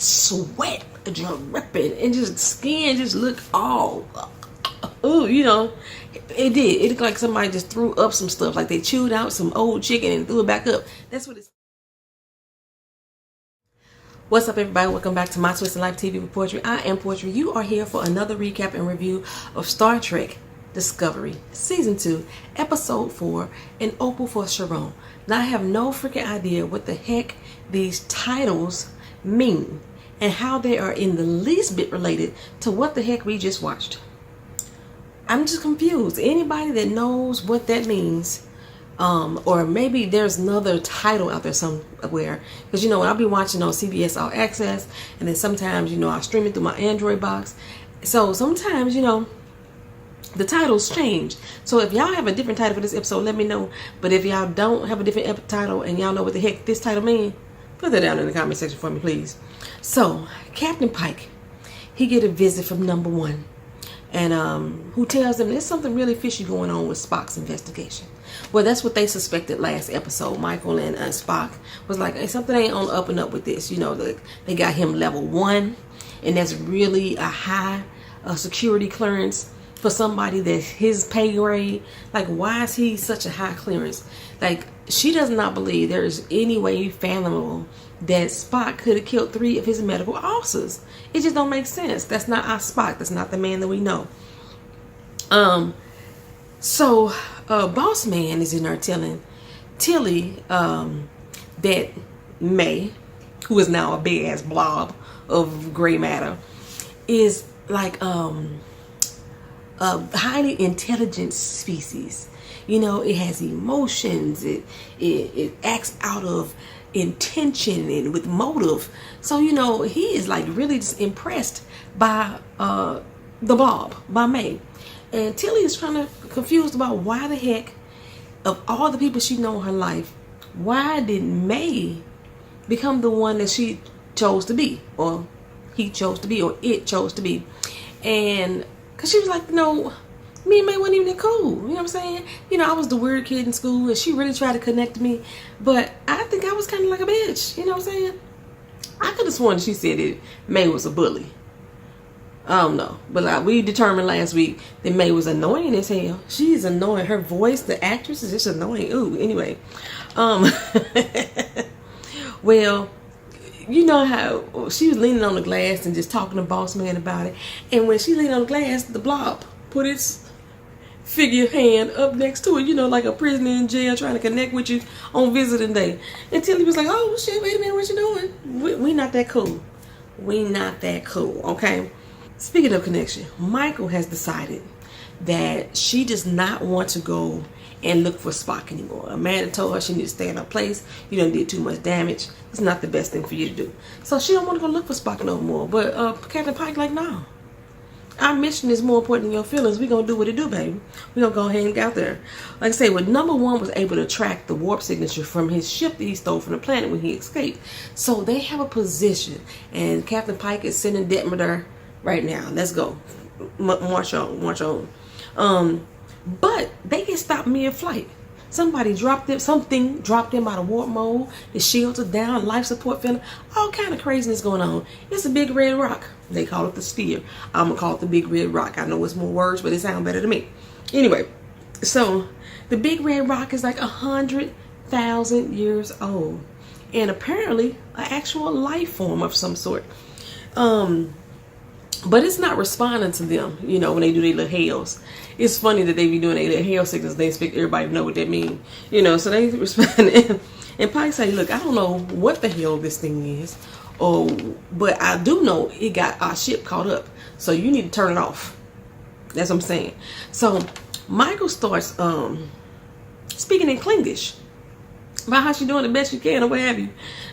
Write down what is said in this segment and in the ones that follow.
sweat dripping and just skin just look all, ooh, you know, it did. It looked like somebody just threw up some stuff, like they chewed out some old chicken and threw it back up. That's what it's. What's up, everybody? Welcome back to My Twisted Life TV with Poetry. I am Poetry. You are here for another recap and review of Star Trek Discovery Season 2, Episode 4, An Opal for Sharon. Now, I have no freaking idea what the heck these titles mean and how they are in the least bit related to what the heck we just watched. I'm just confused. Anybody that knows what that means, or maybe there's another title out there somewhere, because you know, when I'll be watching on CBS All Access, and then sometimes, you know, I stream it through my Android box, so sometimes, you know, the titles change. So if y'all have a different title for this episode, let me know. But if y'all don't have a different title and y'all know what the heck this title means, put that down in the comment section for me, please. So Captain Pike, he get a visit from number one, and who tells them there's something really fishy going on with Spock's investigation. Well, that's what they suspected last episode. Michael and Spock was like, hey, something ain't on the up and up with this. You know, they got him level 1, and that's really a high security clearance for somebody that's his pay grade. Like, why is he such a high clearance? Like, she does not believe there is any way fathomable that Spock could have killed 3 of his medical officers. It just don't make sense. That's not our Spock. That's not the man that we know. So Boss Man is in there telling Tilly that May, who is now a big ass blob of gray matter, is like a highly intelligent species. You know, it has emotions. It acts out of intention and with motive. So, you know, he is like really just impressed by the blob, by May. And Tilly is trying to confused about why the heck, of all the people she know in her life, why did May become the one that she chose to be, or he chose to be, or it chose to be. And because she was like, you know, me and May wasn't even that cool. You know what I'm saying? You know, I was the weird kid in school, and she really tried to connect me. But I think I was kind of like a bitch. You know what I'm saying? I could have sworn she said that May was a bully. I don't know. But like, we determined last week that May was annoying as hell. She's annoying. Her voice, the actress, is just annoying. Ooh, anyway. Well, you know how she was leaning on the glass and just talking to Boss Man about it. And when she leaned on the glass, the blob put its figure hand up next to it, you know, like a prisoner in jail trying to connect with you on visiting day. Until he was like, oh shit, wait a minute, what you doing? We not that cool. We not that cool, okay? Speaking of connection, Michael has decided that she does not want to go and look for Spock anymore. Amanda told her she needs to stay in her place. You done did too much damage. It's not the best thing for you to do. So she don't want to go look for Spock no more. But Captain Pike like, no. Our mission is more important than your feelings. We're going to do what it do, baby. We're going to go ahead and get out there. Like I say, well, number one was able to track the warp signature from his ship that he stole from the planet when he escaped. So they have a position. And Captain Pike is sending Detmer there right now. Let's go. March on. March on. But they get stopped mid-flight. Somebody dropped them. Something dropped them out of warp mode. The shields are down. Life support failing. All kind of craziness going on. It's a big red rock. They call it the sphere. I'm going to call it the big red rock. I know it's more words, but it sounds better to me. Anyway, so the big red rock is like 100,000 years old. And apparently an actual life form of some sort. But it's not responding to them, you know, when they do their little hails. It's funny that they be doing their little hail signals. They expect everybody to know what that means. You know, so they respond. And Pike say, look, I don't know what the hell this thing is. But I do know it got our ship caught up. So you need to turn it off. That's what I'm saying. So Michael starts speaking in Klingish about how she doing the best she can or what have you.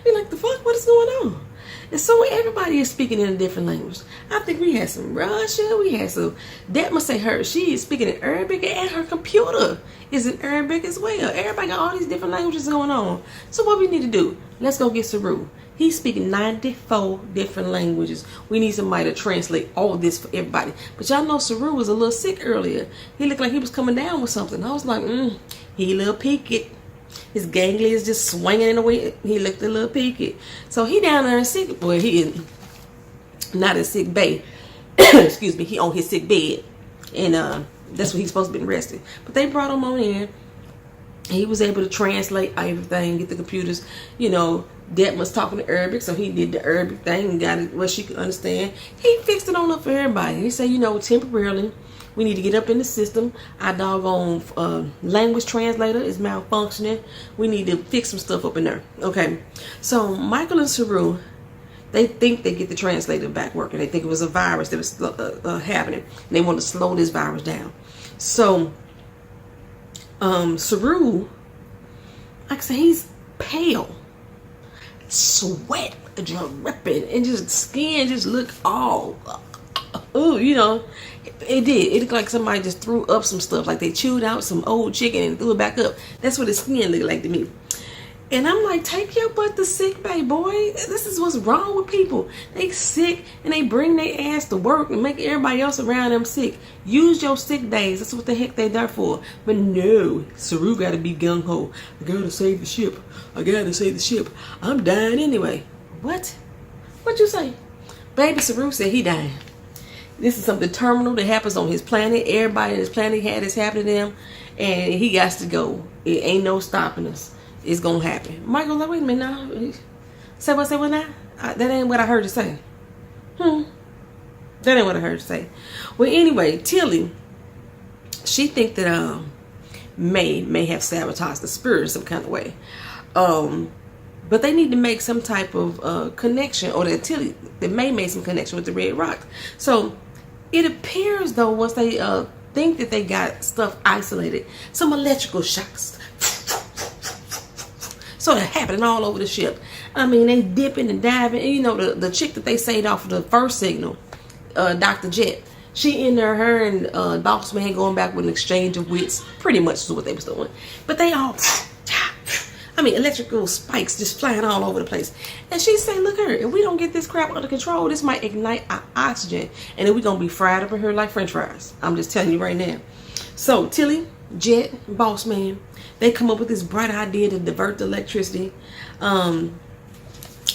Be like, the fuck? What is going on? And so everybody is speaking in a different language. I think we had some Russian, we had some, that must say her, she is speaking in Arabic, and her computer is in Arabic as well. Everybody got all these different languages going on. So what we need to do, let's go get Saru. He's speaking 94 different languages. We need somebody to translate all this for everybody. But y'all know Saru was a little sick earlier. He looked like he was coming down with something. I was like, he a little peaked. His ganglia is just swinging in the way. He looked a little peaked. So he down there and sick. Boy, he not in sick bay. Excuse me, he on his sick bed, and that's what he's supposed to be arrested. But they brought him on in. He was able to translate everything, get the computers. You know, Detmer's talking to Arabic, so he did the Arabic thing and got it where she could understand. He fixed it on up for everybody. He said, you know, temporarily, we need to get up in the system. Our doggone language translator is malfunctioning. We need to fix some stuff up in there. Okay, so Michael and Saru, they think they get the translator back working. They think it was a virus that was happening. And they want to slow this virus down. So, Saru, like I said, he's pale. Sweat dripping. And just skin just look all, ooh, you know. It did. It looked like somebody just threw up some stuff. Like they chewed out some old chicken and threw it back up. That's what his skin looked like to me. And I'm like, take your butt to sick bay, boy. This is what's wrong with people. They sick and they bring their ass to work and make everybody else around them sick. Use your sick days. That's what the heck they there for. But no, Saru got to be gung-ho. I got to save the ship. I got to save the ship. I'm dying anyway. What? What'd you say? Baby Saru said he dying. This is something terminal that happens on his planet. Everybody on his planet had this happen to them. And he got to go. It ain't no stopping us. It's gonna happen. Michael, like, wait a minute now. Say what now? That ain't what I heard you say. That ain't what I heard you say. Well, anyway, Tilly, she think that May have sabotaged the spirit in some kind of way. But they need to make some type of connection, or that Tilly, that May made some connection with the Red Rock. So it appears though, once they think that they got stuff isolated, some electrical shocks. So they're happening all over the ship. I mean, they dipping and diving. And you know, the chick that they saved off of the first signal, Dr. Jet, she in there, her and Boss Man going back with an exchange of wits. Pretty much is what they was doing. But they all, I mean, electrical spikes just flying all over the place. And she say, look here, if we don't get this crap under control, this might ignite our oxygen. And then we're going to be fried up in here like french fries. I'm just telling you right now. So Tilly, Jet, Boss Man, they come up with this bright idea to divert the electricity. And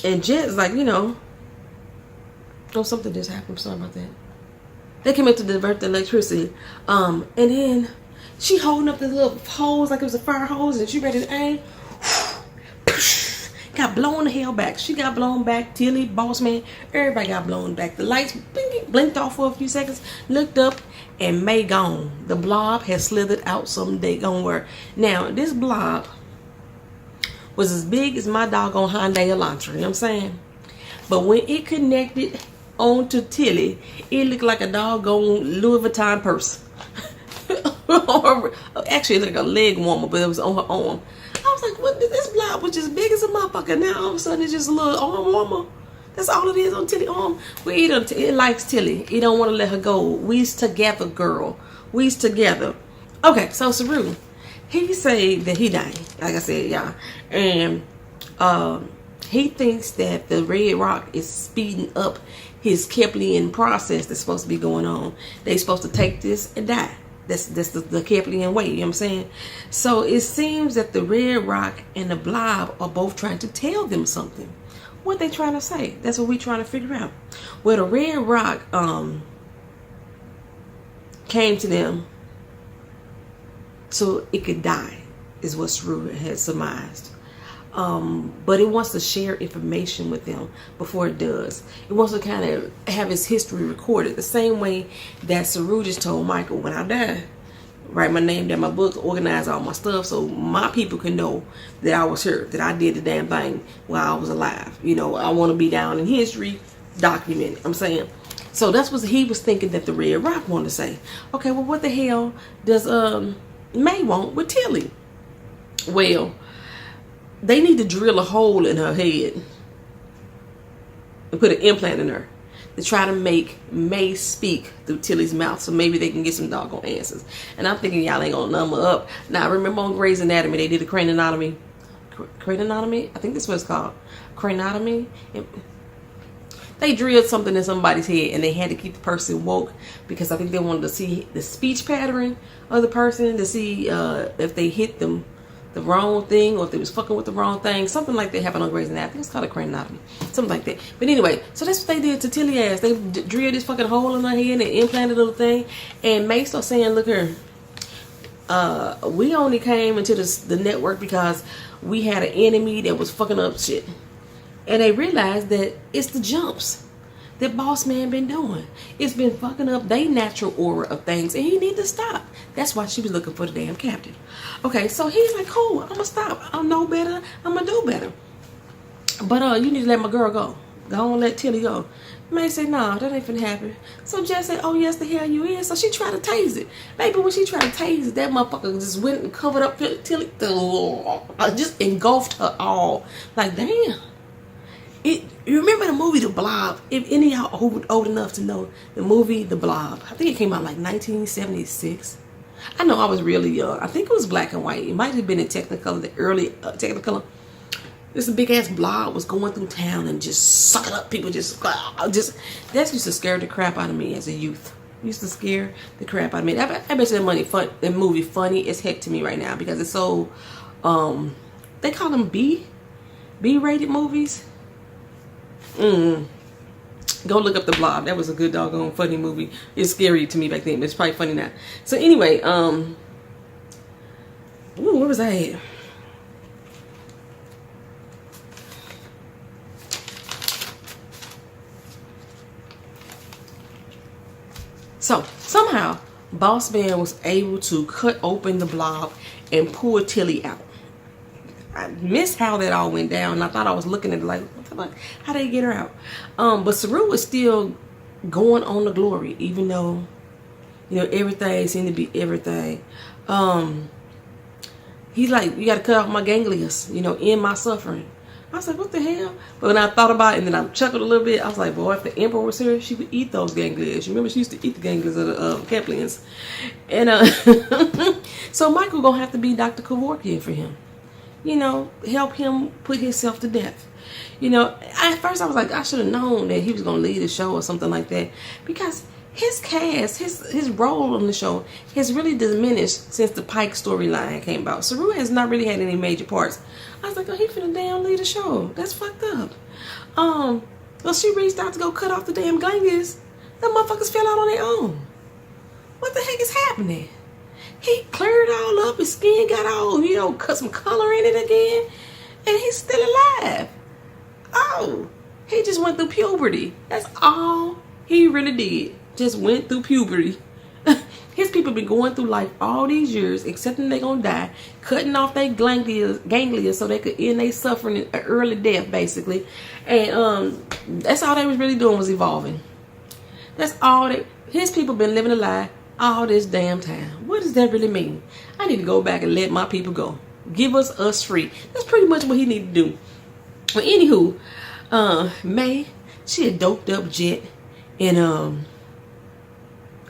Jet's like, you know, oh, something just happened. I'm sorry about that. They came up to divert the electricity. And then she holding up the little hose like it was a fire hose, and she ready to aim. Got blown the hell back. She got blown back. Tilly, Boss Man, everybody got blown back. The lights blinked off for a few seconds. Looked up, and May gone. The blob has slithered out some daggone where. Now, this blob was as big as my doggone Hyundai Elantra. You know what I'm saying? But when it connected onto Tilly, it looked like a doggone Louis Vuitton purse. Actually, it looked like a leg warmer, but it was on her arm. I was like, what? This blob was just big as a motherfucker. Now all of a sudden it's just a little arm warmer. That's all it is on Tilly's arm. Well, it likes Tilly. It don't want to let her go. We's together, girl. We's together. Okay, so Saru, he say that he dying. Like I said, y'all. And he thinks that the Red Rock is speeding up his Kepleyan process that's supposed to be going on. They supposed to take this and die. That's the Kepleyan way, you know what I'm saying? So it seems that the Red Rock and the Blob are both trying to tell them something. What they trying to say? That's what we trying to figure out. Well, the Red Rock came to them so it could die, is what Saru had surmised. But it wants to share information with them before it does. It wants to kind of have its history recorded the same way that Saru just told Michael, when I die, write my name down, my book, organize all my stuff so my people can know that I was here, that I did the damn thing while I was alive. You know, I want to be down in history, documented. I'm saying. So that's what he was thinking that the Red Rock wanted to say. Okay, well, what the hell does May want with Tilly? Well, they need to drill a hole in her head and put an implant in her to try to make May speak through Tilly's mouth, so maybe they can get some doggone answers. And I'm thinking y'all ain't gonna number up. Now, remember on Grey's Anatomy, they did a craniotomy. Craniotomy? I think that's what it's called. Craniotomy. They drilled something in somebody's head, and they had to keep the person woke because I think they wanted to see the speech pattern of the person to see if they hit them the wrong thing, or if they was fucking with the wrong thing. Something like that happened on Grey's Anatomy. I think it's called a craniotomy. Something like that. But anyway, so that's what they did to Tilly ass. They drilled this fucking hole in her head and implanted a little thing. And May started saying, look here, we only came into the network because we had an enemy that was fucking up shit. And they realized that it's the jumps that Boss Man been doing. It's been fucking up their natural aura of things, and he need to stop. That's why she was looking for the damn captain. Okay, so he's like, cool, I'm gonna stop. I know better. I'm gonna do better. But you need to let my girl go. Go on, let Tilly go. May say, nah, that ain't finna happen. So Jess said, oh yes, the hell you is. So she tried to tase it. Baby, when she tried to tase it, that motherfucker just went and covered up Tilly. Just engulfed her all. Like, damn. You remember the movie The Blob? If any of y'all old enough to know the movie The Blob, I think it came out like 1976. I know I was really young. I think it was black and white. It might have been in Technicolor, the early Technicolor. This big ass blob was going through town and just sucking up people. That used to scare the crap out of me as a youth. It used to scare the crap out of me. I bet you that movie funny as heck to me right now because it's so. They call them B-rated movies. Go look up The Blob. That was a good doggone funny movie. It's scary to me back then, but it's probably funny now. So anyway, where was I at? So somehow Boss Man was able to cut open the blob and pull Tilly out. I missed how that all went down. And I thought I was looking at it like, what the fuck? How they get her out? But Saru was still going on the glory, even though, you know, everything seemed to be everything. He's like, you got to cut off my ganglias, you know, end my suffering. I was like, what the hell? But when I thought about it and then I chuckled a little bit, I was like, boy, if the Emperor was here, she would eat those ganglias. You remember she used to eat the ganglias of the Keplians. And so Michael gonna have to be Dr. Kevorkian for him. You know, help him put himself to death. You know, at first I was like, I should have known that he was going to lead the show or something like that. Because his cast, his role on the show has really diminished since the Pike storyline came about. Saru has not really had any major parts. I was like, oh, he finna damn lead the show. That's fucked up. Well, she reached out to go cut off the damn ganglias. The motherfuckers fell out on their own. What the heck is happening? He cleared all up, his skin got all, you know, cut some color in it again, and he's still alive. Oh, he just went through puberty. That's all he really did. Just went through puberty. His people been going through life all these years, accepting they're gonna die, cutting off their ganglia so they could end their suffering an early death, basically. And that's all they was really doing was evolving. That's all his people been living a lie all this damn time. What does that really mean? I need to go back and let my people go. Give us free. That's pretty much what he need to do. But anywho, May, she a doped up jet in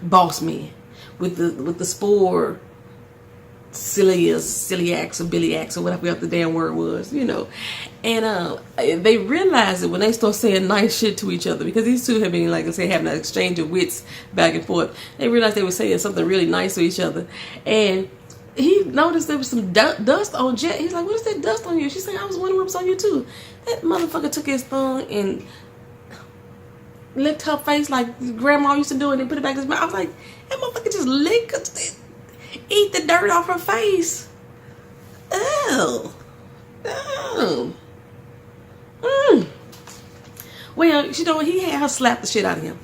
Boss Man with the spore celiacs or biliacs or whatever the damn word was, you know. And they realized it when they start saying nice shit to each other, because these two have been, like I say, having an exchange of wits back and forth. They realized they were saying something really nice to each other, and he noticed there was some dust on Jet. He's like, what is that dust on you? She's saying, I was wondering what was on you too. That motherfucker took his tongue and licked her face like grandma used to do, and then put it back in his mouth. I was like, that motherfucker just licked, eat the dirt off her face. Ew. Ew. Well, you know, he had her slap the shit out of him.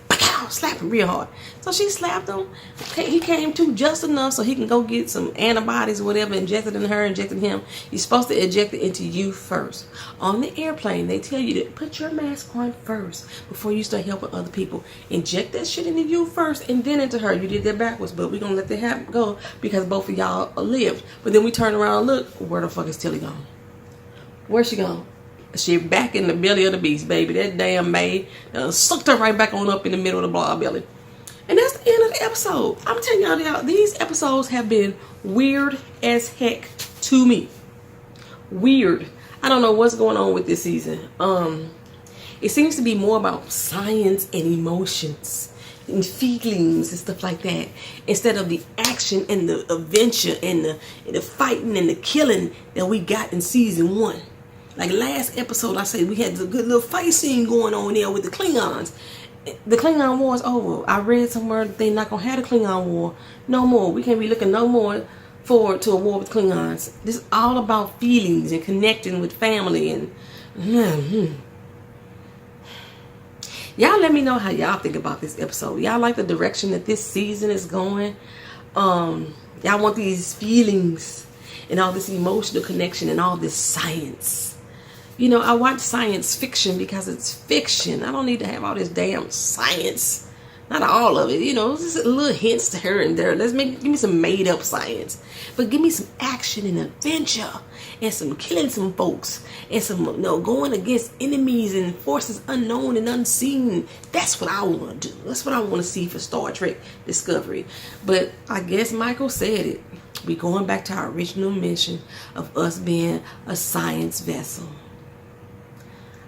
Slap him real hard. So she slapped him. He came to just enough so he can go get some antibodies or whatever, injected in her, injected him. You're supposed to inject it into you first. On the airplane, they tell you to put your mask on first before you start helping other people. Inject that shit into you first and then into her. You did that backwards, but we're going to let that go because both of y'all lived. But then we turn around and look, where the fuck is Tilly gone? Where's she gone? She back in the belly of the beast, baby. That damn May sucked her right back on up in the middle of the blob belly. And that's the end of the episode. I'm telling y'all, these episodes have been weird as heck to me. Weird. I don't know what's going on with this season. It seems to be more about science and emotions and feelings and stuff like that, instead of the action and the adventure and the fighting and the killing that we got in season 1. Like last episode, I said we had a good little fight scene going on there with the Klingons. The Klingon War is over. I read somewhere that they're not gonna have the Klingon War no more. We can't be looking no more forward to a war with Klingons. This is all about feelings and connecting with family and y'all let me know how y'all think about this episode. Y'all like the direction that this season is going? Y'all want these feelings and all this emotional connection and all this science. You know, I watch science fiction because it's fiction. I don't need to have all this damn science. Not all of it, you know, just little hints to here and there. Give me some made up science. But give me some action and adventure and some killing some folks and some, you know, going against enemies and forces unknown and unseen. That's what I want to do. That's what I want to see for Star Trek Discovery. But I guess Michael said it. We're going back to our original mission of us being a science vessel.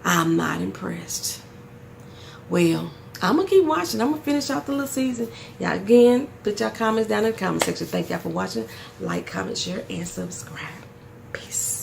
I'm not impressed. Well, I'm going to keep watching. I'm going to finish out the little season. Y'all, again, put y'all comments down in the comment section. Thank y'all for watching. Like, comment, share, and subscribe. Peace.